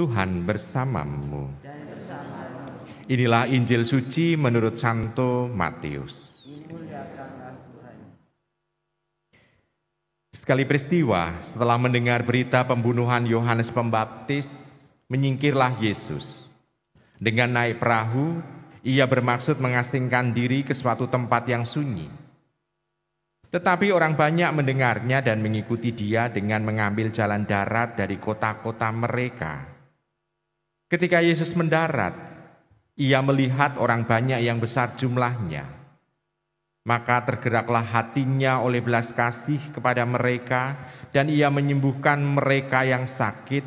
Tuhan bersamamu. Inilah Injil suci menurut Santo Matius. Sekali peristiwa, setelah mendengar berita pembunuhan Yohanes Pembaptis, menyingkirlah Yesus. Dengan naik perahu, ia bermaksud mengasingkan diri ke suatu tempat yang sunyi. Tetapi orang banyak mendengarnya dan mengikuti dia dengan mengambil jalan darat dari kota-kota mereka. Ketika Yesus mendarat, ia melihat orang banyak yang besar jumlahnya. Maka tergeraklah hatinya oleh belas kasih kepada mereka, dan ia menyembuhkan mereka yang sakit.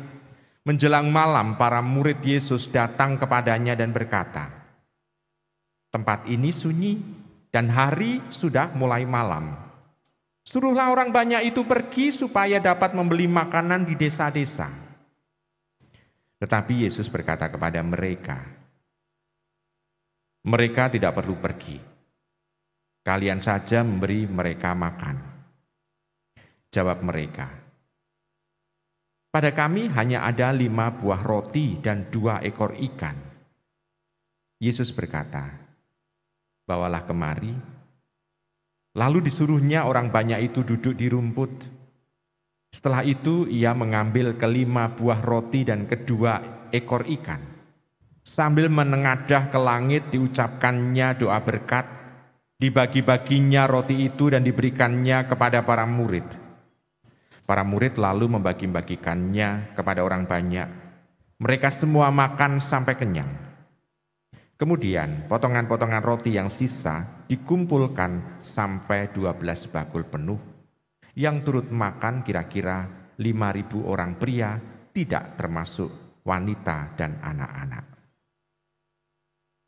Menjelang malam, para murid Yesus datang kepadanya dan berkata, "Tempat ini sunyi dan hari sudah mulai malam. Suruhlah orang banyak itu pergi supaya dapat membeli makanan di desa-desa." Tetapi Yesus berkata kepada mereka, "Mereka tidak perlu pergi. Kalian saja memberi mereka makan." Jawab mereka, "Pada kami hanya ada 5 buah roti dan 2 ekor ikan." Yesus berkata, "Bawalah kemari." Lalu disuruhnya orang banyak itu duduk di rumput. Setelah itu ia mengambil ke-5 buah roti dan ke-2 ekor ikan. Sambil menengadah ke langit diucapkannya doa berkat. Dibagi-baginya roti itu dan diberikannya kepada para murid. Para murid lalu membagi-bagikannya kepada orang banyak. Mereka semua makan sampai kenyang. Kemudian potongan-potongan roti yang sisa dikumpulkan sampai 12 bakul penuh. Yang turut makan kira-kira 5.000 orang pria, tidak termasuk wanita dan anak-anak.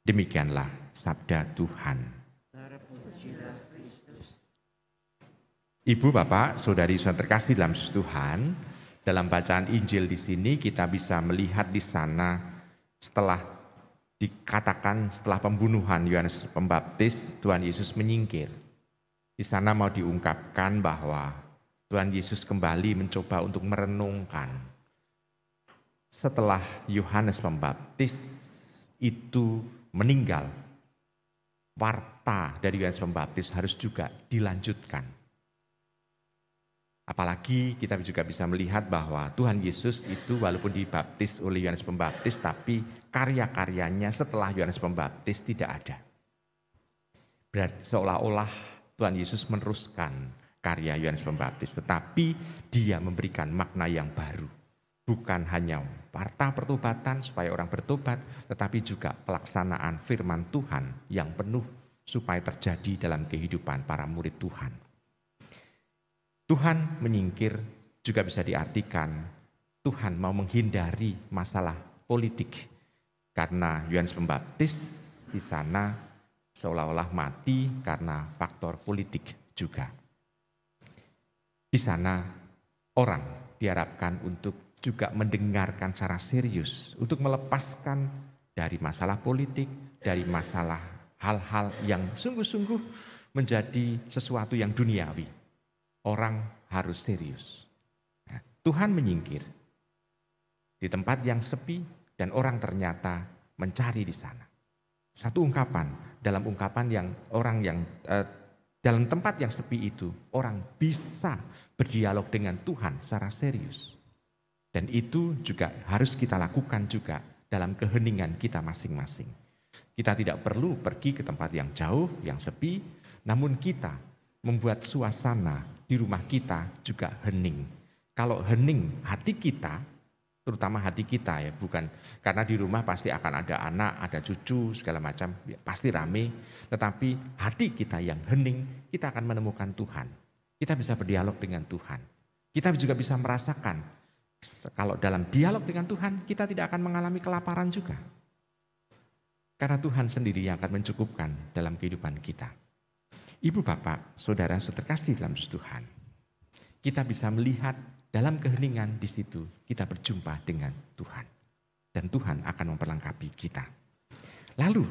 Demikianlah sabda Tuhan. Ibu, Bapak, Saudari, saudara terkasih dalam Tuhan, dalam bacaan Injil di sini kita bisa melihat di sana setelah dikatakan setelah pembunuhan Yohanes Pembaptis, Tuhan Yesus menyingkir. Di sana mau diungkapkan bahwa Tuhan Yesus kembali mencoba untuk merenungkan setelah Yohanes Pembaptis itu meninggal, warta dari Yohanes Pembaptis harus juga dilanjutkan. Apalagi kita juga bisa melihat bahwa Tuhan Yesus itu walaupun dibaptis oleh Yohanes Pembaptis, tapi karya-karyanya setelah Yohanes Pembaptis tidak ada. Berarti seolah-olah Tuhan Yesus meneruskan karya Yohanes Pembaptis, tetapi dia memberikan makna yang baru. Bukan hanya warta pertobatan supaya orang bertobat, tetapi juga pelaksanaan firman Tuhan yang penuh supaya terjadi dalam kehidupan para murid Tuhan. Tuhan menyingkir juga bisa diartikan Tuhan mau menghindari masalah politik. Karena Yohanes Pembaptis di sana seolah-olah mati karena faktor politik juga. Di sana orang diharapkan untuk juga mendengarkan secara serius, untuk melepaskan dari masalah politik, dari masalah hal-hal yang sungguh-sungguh menjadi sesuatu yang duniawi. Orang harus serius. Nah, Tuhan menyingkir di tempat yang sepi dan orang ternyata mencari di sana. Satu ungkapan, dalam ungkapan yang orang yang dalam tempat yang sepi itu orang bisa berdialog dengan Tuhan secara serius. Dan itu juga harus kita lakukan juga dalam keheningan kita masing-masing. Kita tidak perlu pergi ke tempat yang jauh, yang sepi, namun kita membuat suasana di rumah kita juga hening. Kalau hening hati kita, terutama hati kita ya, bukan karena di rumah pasti akan ada anak, ada cucu, segala macam, ya, pasti rame. Tetapi hati kita yang hening, kita akan menemukan Tuhan. Kita bisa berdialog dengan Tuhan. Kita juga bisa merasakan, kalau dalam dialog dengan Tuhan, kita tidak akan mengalami kelaparan juga. Karena Tuhan sendiri yang akan mencukupkan dalam kehidupan kita. Ibu, Bapak, Saudara, terkasih dalam Tuhan. Kita bisa melihat dalam keheningan di situ kita berjumpa dengan Tuhan. Dan Tuhan akan memperlengkapi kita. Lalu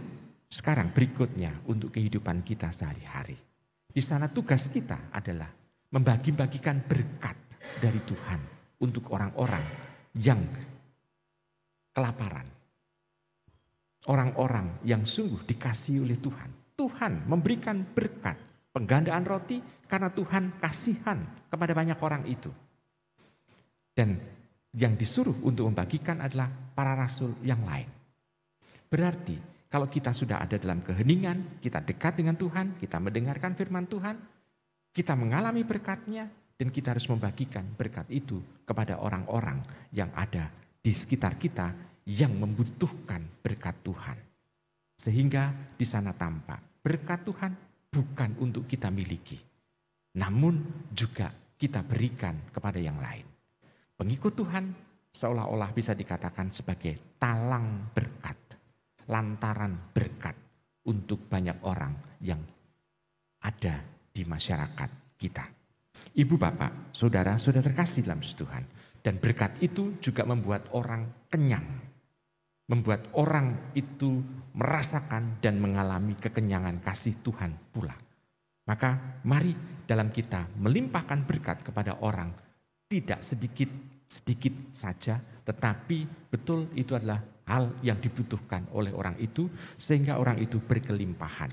sekarang berikutnya untuk kehidupan kita sehari-hari. Di sana tugas kita adalah membagi-bagikan berkat dari Tuhan untuk orang-orang yang kelaparan. Orang-orang yang sungguh dikasihi oleh Tuhan. Tuhan memberikan berkat penggandaan roti karena Tuhan kasihan kepada banyak orang itu. Dan yang disuruh untuk membagikan adalah para rasul yang lain. Berarti kalau kita sudah ada dalam keheningan, kita dekat dengan Tuhan, kita mendengarkan firman Tuhan, kita mengalami berkat-Nya, dan kita harus membagikan berkat itu kepada orang-orang yang ada di sekitar kita yang membutuhkan berkat Tuhan. Sehingga di sana tampak berkat Tuhan bukan untuk kita miliki, namun juga kita berikan kepada yang lain. Pengikut Tuhan seolah-olah bisa dikatakan sebagai talang berkat, lantaran berkat untuk banyak orang yang ada di masyarakat kita. Ibu bapak, saudara sudah terkasih dalam Tuhan. Dan berkat itu juga membuat orang kenyang. Membuat orang itu merasakan dan mengalami kekenyangan kasih Tuhan pula. Maka mari dalam kita melimpahkan berkat kepada orang, tidak sedikit saja, tetapi betul itu adalah hal yang dibutuhkan oleh orang itu, sehingga orang itu berkelimpahan.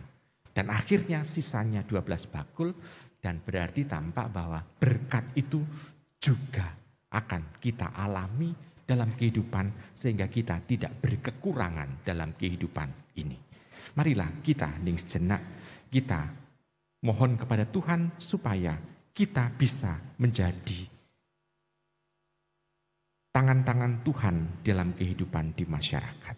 Dan akhirnya sisanya 12 bakul, dan berarti tampak bahwa berkat itu juga akan kita alami dalam kehidupan, sehingga kita tidak berkekurangan dalam kehidupan ini. Marilah kita hening sejenak, kita mohon kepada Tuhan supaya kita bisa menjadi tangan-tangan Tuhan dalam kehidupan di masyarakat.